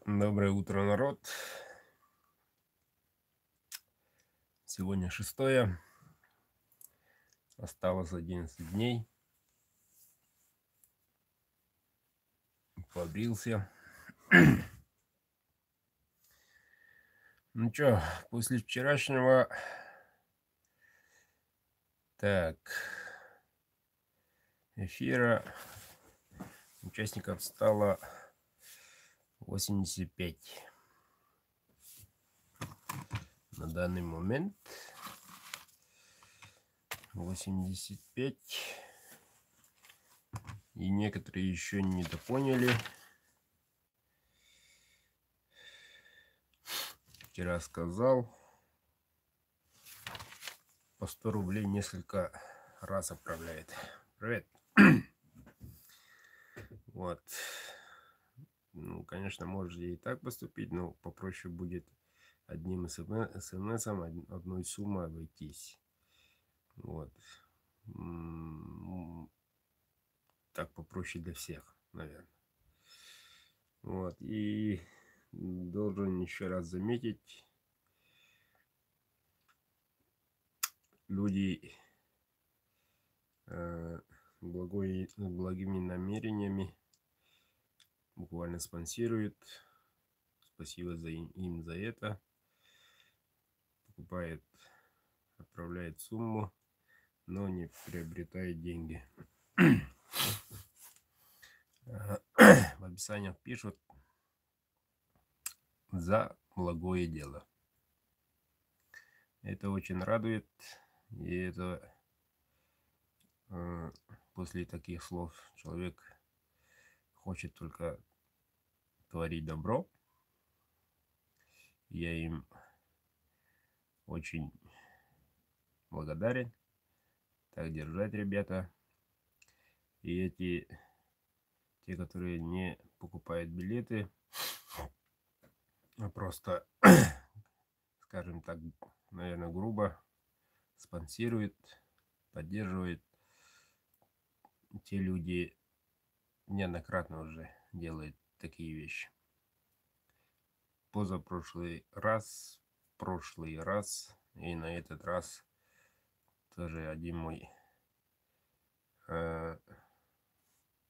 Доброе утро, народ. Сегодня 6. Осталось 11 дней. Побрился. Ну чё, после вчерашнего... Эфира участников стало 85. На данный момент 85. И некоторые еще не допоняли. Вчера сказал, по 100 рублей несколько раз отправляет. Привет. Вот. Ну, конечно, можете и так поступить, но попроще будет одним смс-ом одной суммой обойтись. Вот. Так попроще для всех, наверное. Вот. И должен еще раз заметить, люди благими намерениями буквально спонсируют. Спасибо им за это. Покупает, отправляет сумму, но не приобретает деньги. В описаниях пишут: за благое дело. Это очень радует. И это после таких слов человек хочет только творить добро. Я им очень благодарен. Так держать, ребята. И те, которые не покупают билеты, а просто, скажем так, наверное, грубо спонсируют, поддерживают, те люди неоднократно уже делают такие вещи. Прошлый раз и на этот раз тоже один мой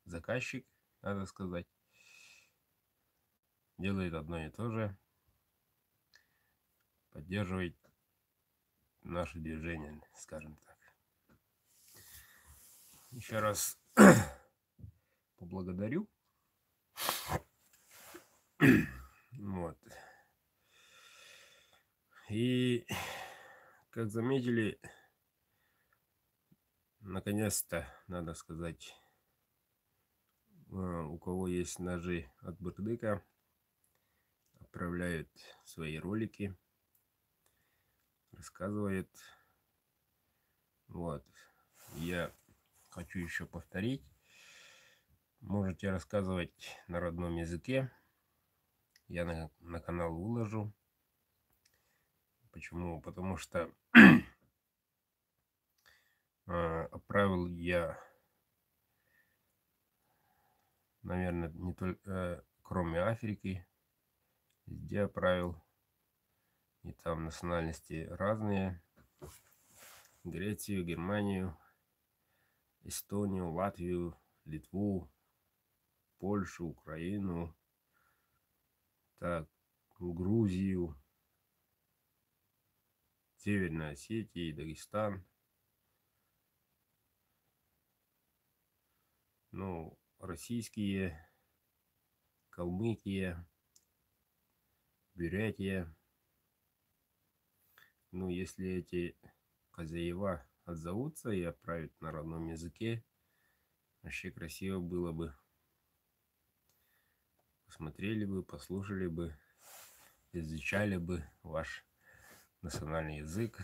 заказчик, надо сказать, делает одно и то же, поддерживает наше движение, скажем так. Еще раз поблагодарю. Вот. И, как заметили, наконец-то, надо сказать, у кого есть ножи от Бырдыка, отправляют свои ролики, рассказывает. Вот. Я хочу еще повторить. Можете рассказывать на родном языке. Я на канал выложу. Почему? Потому что отправил я, наверное, не только, кроме Африки, везде отправил. И там национальности разные. Грецию, Германию, Эстонию, Латвию, Литву, Польшу, Украину, так, Грузию, Северная Осетия, Дагестан. Ну, российские, Калмыкия, Бурятия. Ну, если эти хозяева отзовутся и отправят на родном языке, вообще красиво было бы. Посмотрели бы, послушали бы, изучали бы ваш национальный язык.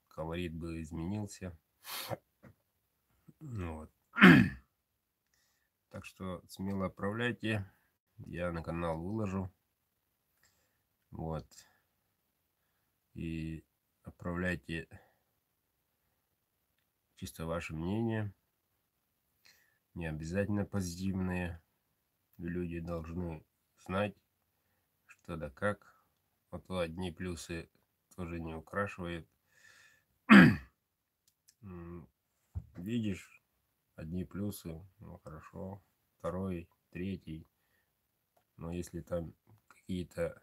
Колорит бы изменился. Вот. Так что смело отправляйте. Я на канал выложу. Вот. И отправляйте чисто ваше мнение. Не обязательно позитивные. Люди должны знать, что да как. А то одни плюсы тоже не украшивают. Видишь одни плюсы, ну хорошо, второй, третий. Но если там какие-то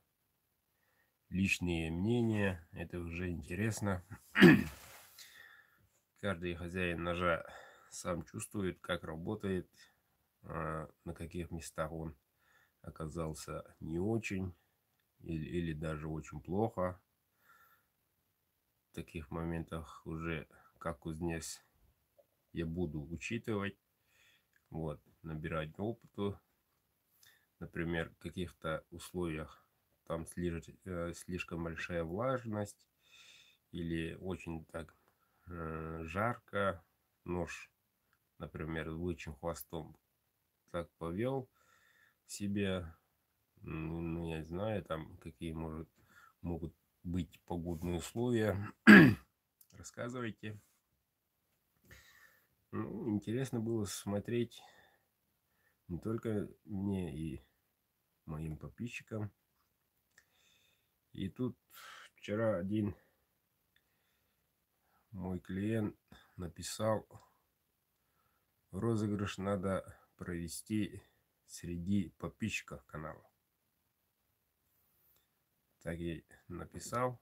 личные мнения, это уже интересно. Каждый хозяин ножа сам чувствует, как работает, на каких местах он оказался не очень или даже очень плохо. В таких моментах уже как кузнец я буду учитывать, вот, набирать опыту. Например, в каких-то условиях там слишком большая влажность или очень так жарко, нож, например, лучшим хвостом так повел себя, ну, я не знаю, там какие могут быть погодные условия. Рассказывайте. Ну, интересно было смотреть не только мне и моим подписчикам. И тут вчера один мой клиент написал: розыгрыш надо провести среди подписчиков канала. Так и написал.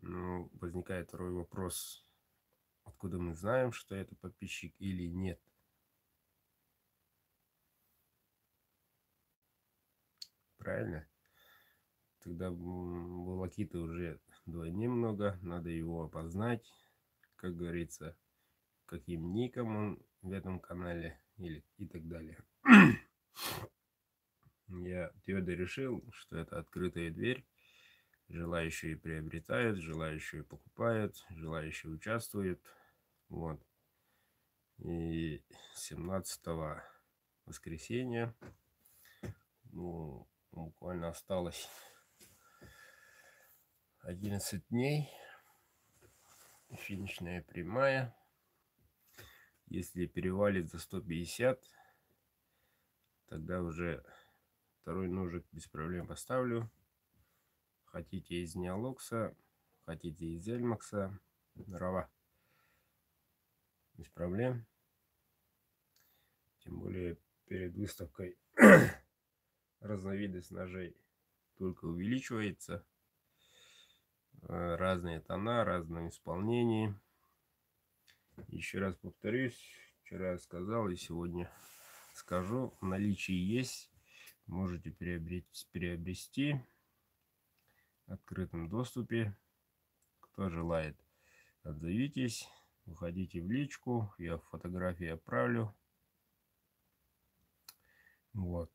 Ну, возникает второй вопрос: откуда мы знаем, что это подписчик или нет? Правильно? Тогда волокиты уже вдвойне много, надо его опознать, как говорится, каким ником он в этом канале или и так далее. Я твердо решил, что это открытая дверь. Желающие приобретают, желающие покупают, желающие участвуют. Вот. И 17 воскресенья, ну, буквально осталось 11 дней. Финишная прямая. Если перевалит за 150, тогда уже второй ножик без проблем поставлю. Хотите из Неолокса, хотите из Эльмакса, дрова, без проблем. Тем более перед выставкой разновидность ножей только увеличивается. Разные тона, разные исполнения. Еще раз повторюсь, вчера я сказал и сегодня скажу: в наличии есть, можете приобрести в открытом доступе. Кто желает, отзовитесь, уходите в личку, я фотографии отправлю. Вот.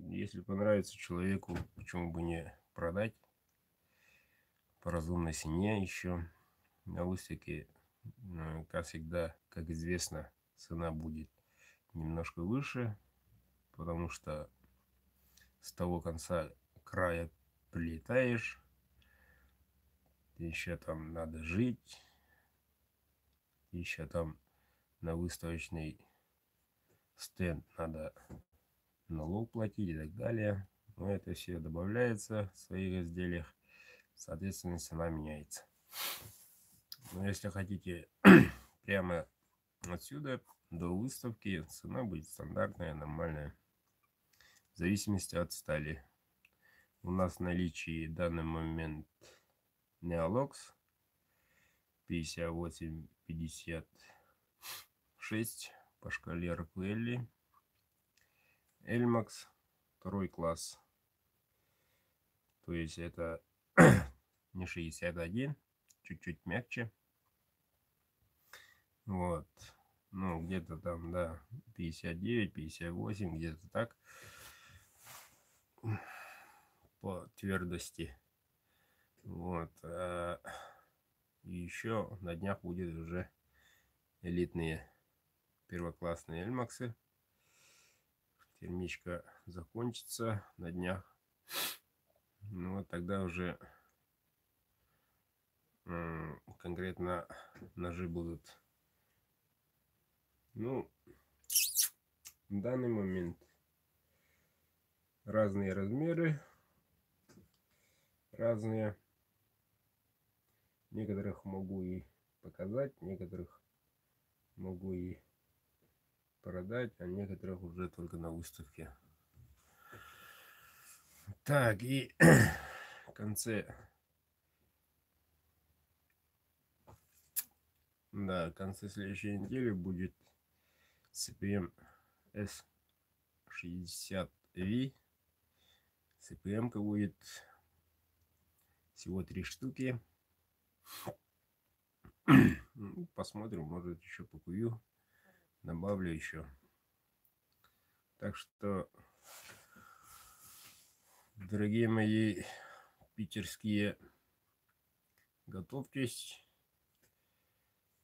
Если понравится человеку, почему бы не продать по разумной цене еще. На выставке, как всегда, как известно, цена будет немножко выше, потому что с того конца края прилетаешь, еще там надо жить, еще там на выставочный стенд надо налог платить и так далее. Но это все добавляется в своих изделиях, соответственно, цена меняется. Но если хотите прямо отсюда до выставки, цена будет стандартная, нормальная, в зависимости от стали. У нас в наличии в данный момент Neolox 58-56 по шкале Роквелли, Эльмакс второй класс, то есть это не 61, чуть-чуть мягче. Вот, ну где-то там, да, 59-58, где-то так по твердости. Вот. И еще на днях будет уже элитные первоклассные эльмаксы. Термичка закончится на днях. Ну вот тогда уже конкретно ножи будут, ну, в данный момент разные размеры, разные. Некоторых могу и показать, некоторых могу и продать, а некоторых уже только на выставке. Так, и в конце, да, в конце следующей недели будет CPM S60V. CPM-ка будет всего 3 штуки. Посмотрим, может еще покую, добавлю еще. Так что, дорогие мои питерские, готовьтесь.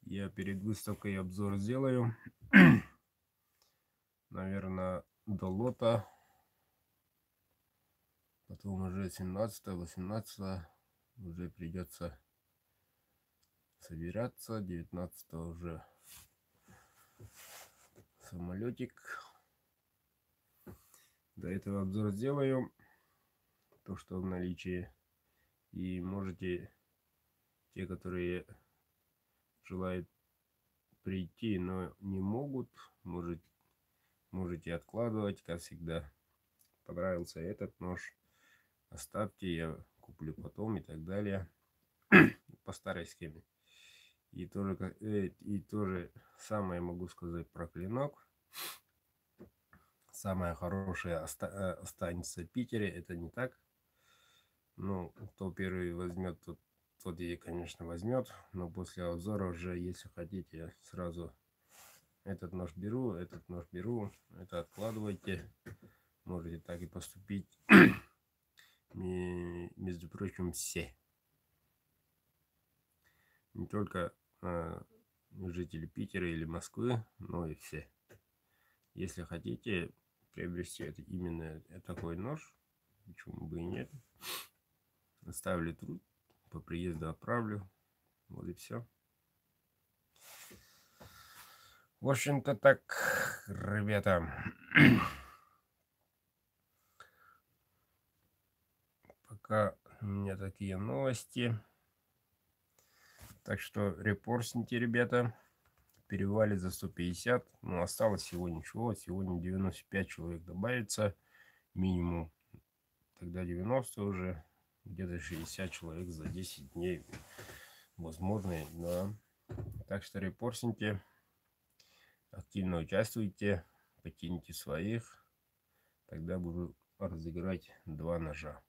Я перед выставкой обзор сделаю. Наверное, до лота. Потом уже 17-18 уже придется собираться. 19 уже самолетик. До этого обзор сделаю. То, что в наличии. И можете, те, которые желают прийти, но не могут, можете откладывать, как всегда. Понравился этот нож, оставьте, я куплю потом и так далее. По старой схеме. И тоже самое могу сказать про клинок. Самое хорошее останется в Питере. Это не так. Ну, кто первый возьмет, тот и, конечно, возьмет. Но после обзора уже, если хотите, сразу этот нож беру, этот нож беру. Это откладывайте. Можете так и поступить. Между прочим, все. Не только жители Питера или Москвы, но и все. Если хотите приобрести именно такой нож, почему бы и нет. Оставили труд, по приезду отправлю. Вот и все. В общем-то так, ребята. Пока у меня такие новости. Так что репорсните, ребята. Перевали за 150. Но осталось всего ничего. Сегодня 95 человек добавится. Минимум. Тогда 90 уже. Где-то 60 человек за 10 дней. Возможно, да. Так что репорсните. Активно участвуйте. Покиньте своих. Тогда буду разыграть 2 ножа.